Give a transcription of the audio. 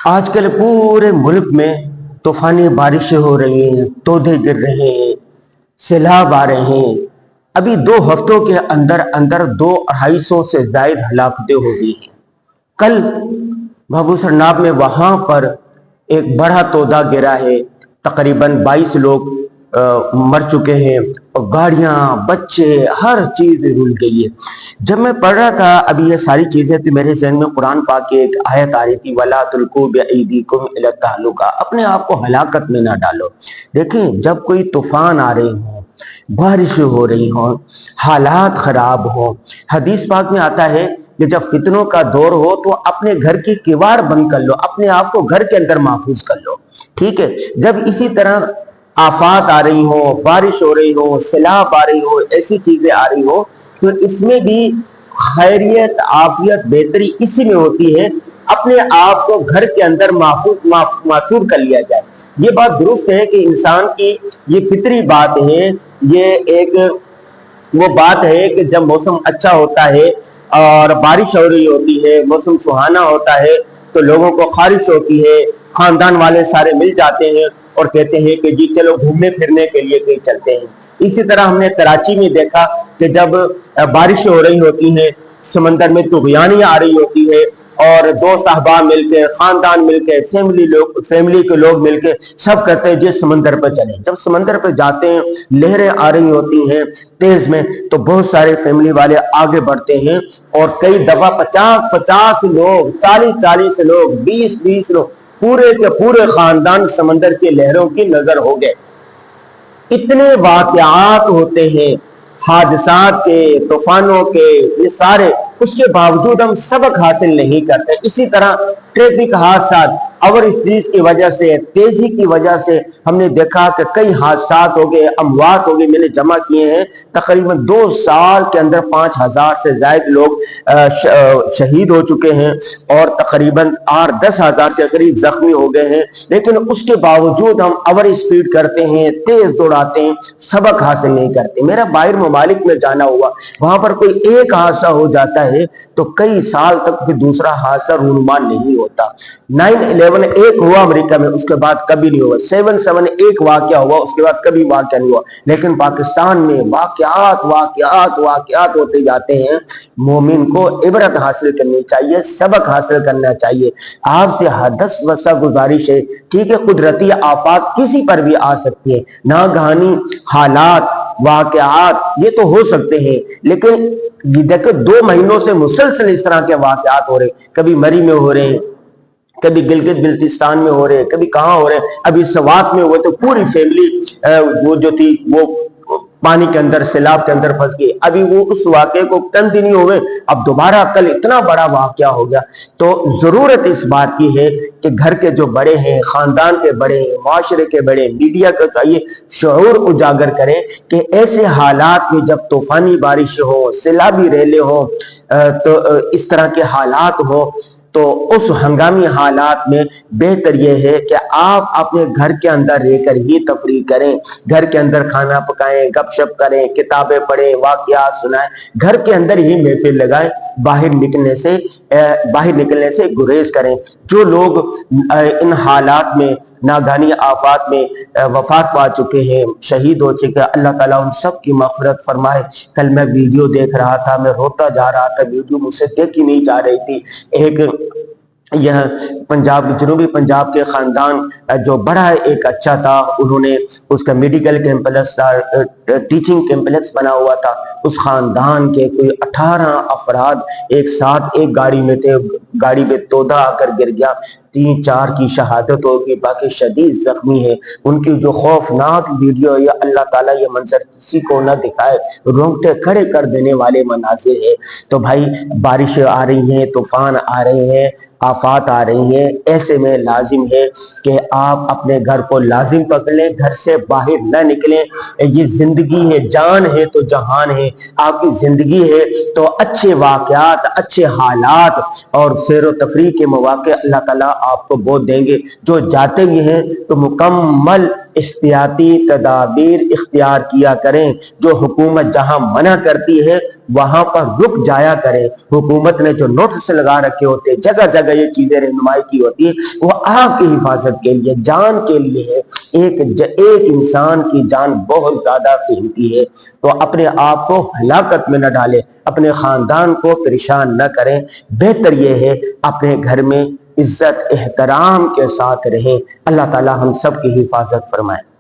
آج کل پورے ملک میں طوفانی بارشیں ہو رہی ہیں، تودے گر رہے ہیں، سیلاب آ رہے ہیں۔ ابھی 2 ہفتوں کے اندر 200-250 سے زائد ہلاکتیں ہو گئی ہیں۔ کل بھابو سرناب میں وہاں پر ایک بڑا تودا گرا ہے، تقریباً 22 لوگ مر چکے ہیں، اور گاڑیاں، بچے، ہر چیز رول گئی ہے۔ جب میں پڑھ رہا تھا ابھی یہ ساری چیزیں تو میرے ذہن میں قرآن پاک کی ایک آیت آ رہی تھی، وَلَا تُلْقُوا بِأَيْدِيكُمْ إِلَى التَّهْلُكَةِ، اپنے آپ کو ہلاکت میں نہ ڈالو۔ دیکھیں، جب کوئی طوفان آ رہے ہوں، بارشیں ہو رہی ہوں، حالات خراب ہوں، حدیث پاک میں آتا ہے کہ جب فتنوں کا دور ہو تو اپنے گھر کی کیوار بند کر لو، اپنے آپ کو گھر کے اندر محفوظ کر لو، ٹھیک ہے۔ جب اسی طرح آفات آ رہی ہو، بارش ہو رہی ہو، سیلاب آ رہی ہو، ایسی چیزیں آ رہی ہو، تو اس میں بھی خیریت، عافیت، بہتری اسی میں ہوتی ہے اپنے آپ کو گھر کے اندر محفوظ کر لیا جائے۔ یہ بات درست ہے کہ انسان کی یہ فطری بات ہے، یہ ایک وہ بات ہے کہ جب موسم اچھا ہوتا ہے اور بارش ہو رہی ہوتی ہے، موسم سہانا ہوتا ہے، تو لوگوں کو خواہش ہوتی ہے، خاندان والے سارے مل جاتے ہیں اور کہتے ہیں کہ جی چلو گھومنے پھرنے کے لیے کہیں چلتے ہیں۔ اسی طرح ہم نے کراچی میں دیکھا کہ جب بارشیں ہو رہی ہوتی ہیں، سمندر میں طغیانی آ رہی ہوتی ہے، اور دوست احباب مل کے، خاندان مل کے، فیملی کے لوگ مل کے سب کہتے ہیں جی سمندر پہ چلیں۔ جب سمندر پہ جاتے ہیں، لہریں آ رہی ہوتی ہیں تیز میں، تو بہت سارے فیملی والے آگے بڑھتے ہیں، اور کئی دفعہ 50-50 لوگ، 40-40 لوگ، 20-20 لوگ، پورے کے پورے خاندان سمندر کی لہروں کی نظر ہو گئے۔ اتنے واقعات ہوتے ہیں حادثات کے، طوفانوں کے، یہ سارے، اس کے باوجود ہم سبق حاصل نہیں کرتے۔ اسی طرح ٹریفک حادثات، اوور اسپیڈ کی وجہ سے، تیزی کی وجہ سے ہم نے دیکھا کہ کئی حادثات ہو گئے، اموات ہو گئی۔ میں نے جمع کیے ہیں، تقریباً 2 سال کے اندر 5000 سے زائد لوگ شہید ہو چکے ہیں، اور تقریباً 8-10 ہزار کے قریب زخمی ہو گئے ہیں۔ لیکن اس کے باوجود ہم اوور اسپیڈ کرتے ہیں، تیز دوڑاتے ہیں، سبق حاصل نہیں کرتے۔ میرا باہر ممالک میں جانا ہوا، وہاں پر کوئی ایک حادثہ ہو جاتا ہے تو کئی سال تک بھی دوسرا حادثہ رونما نہیں ہوتا۔ 9/11 ایک ہوا امریکہ میں، اس کے بعد کبھی نہیں ہوا۔ 7/7 ایک واقعہ ہوا، اس کے بعد کبھی واقعہ نہیں ہوا۔ لیکن پاکستان میں واقعات ہوتے جاتے ہیں۔ مومن کو عبرت حاصل کرنی چاہیے، سبق حاصل کرنا چاہیے۔ آپ سے حدث وسع گزارش ہے، ٹھیک ہے، قدرتی آفات کسی پر بھی آ سکتی ہے، ناگہانی حالات، واقعات یہ تو ہو سکتے ہیں، لیکن یہ دیکھیں 2 مہینوں سے مسلسل اس طرح کے واقعات ہو رہے ہیں۔ کبھی مری میں ہو رہے ہیں، کبھی گلگت بلتستان میں ہو رہے ہیں، کبھی کہاں ہو رہے ہیں، ابھی سوات میں ہوئے تو پوری فیملی وہ جو تھی وہ پانی کے اندر، سیلاب کے اندر پھنس گئی۔ ابھی وہ اس واقعے کو چند دن ہی ہوئے، اب دوبارہ کل اتنا بڑا واقعہ ہو گیا۔ تو ضرورت اس بات کی ہے کہ گھر کے جو بڑے ہیں، خاندان کے بڑے ہیں، معاشرے کے بڑے، میڈیا کا چاہیے شعور اجاگر کریں کہ ایسے حالات میں جب طوفانی بارش ہو، سیلابی ریلیں ہوں، تو اس طرح کے حالات ہوں، تو اس ہنگامی حالات میں بہتر یہ ہے کہ آپ اپنے گھر کے اندر رہ کر ہی تفریح کریں، گھر کے اندر کھانا پکائیں، گپ شپ کریں، کتابیں پڑھیں، واقعات سنائیں، گھر کے اندر ہی محفل لگائیں، باہر نکلنے سے گریز کریں۔ جو لوگ ان حالات میں، ناگہانی آفات میں وفات پا چکے ہیں، شہید ہو چکے ہیں، اللہ تعالیٰ ان سب کی مغفرت فرمائے۔ کل میں ویڈیو دیکھ رہا تھا، میں روتا جا رہا تھا، ویڈیو مجھ سے دیکھی نہیں جا رہی تھی۔ ایک یہ پنجاب، جنوبی پنجاب کے خاندان جو بڑا ایک اچھا تھا، انہوں نے اس کا میڈیکل کمپلیکس تھا، ٹیچنگ کمپلیکس بنا ہوا تھا، اس خاندان کے کوئی 18 افراد ایک ساتھ ایک گاڑی میں تھے، گاڑی میں تودا آ کر گر گیا، 3-4 کی شہادت ہوگی، باقی شدید زخمی ہے۔ ان کی جو خوفناک ویڈیو ہے، اللہ تعالیٰ یہ منظر کسی کو نہ دکھائے، رونگٹے کھڑے کر دینے والے مناظر ہے۔ تو بھائی بارشیں آ رہی ہیں، طوفان آ رہے ہیں، آفات آ رہی ہیں، ایسے میں لازم ہے کہ آپ اپنے گھر کو لازم پکڑ لیں، گھر سے باہر نہ نکلیں۔ یہ زندگی ہے، جان ہے تو جہان ہے، آپ کی زندگی ہے تو اچھے واقعات، اچھے حالات اور سیر و تفریح کے مواقع اللہ تعالیٰ آپ کو بو دیں گے۔ جو جاتے بھی ہیں تو مکمل احتیاطی تدابیر اختیار کیا کریں۔ جو حکومت جہاں منع کرتی ہے وہاں پر رک جایا کریں۔ حکومت نے جو نوٹس لگا رکھے ہوتے ہیں، جگہ جگہ یہ چیزیں رہنمائی کی ہوتی ہے، وہ آپ کی حفاظت کے لیے، جان کے لیے ہے۔ ایک انسان کی جان بہت زیادہ قیمتی ہے، تو اپنے آپ کو ہلاکت میں نہ ڈالیں، اپنے خاندان کو پریشان نہ کریں۔ بہتر یہ ہے اپنے گھر میں عزت احترام کے ساتھ رہیں۔ اللہ تعالی ہم سب کی حفاظت فرمائے۔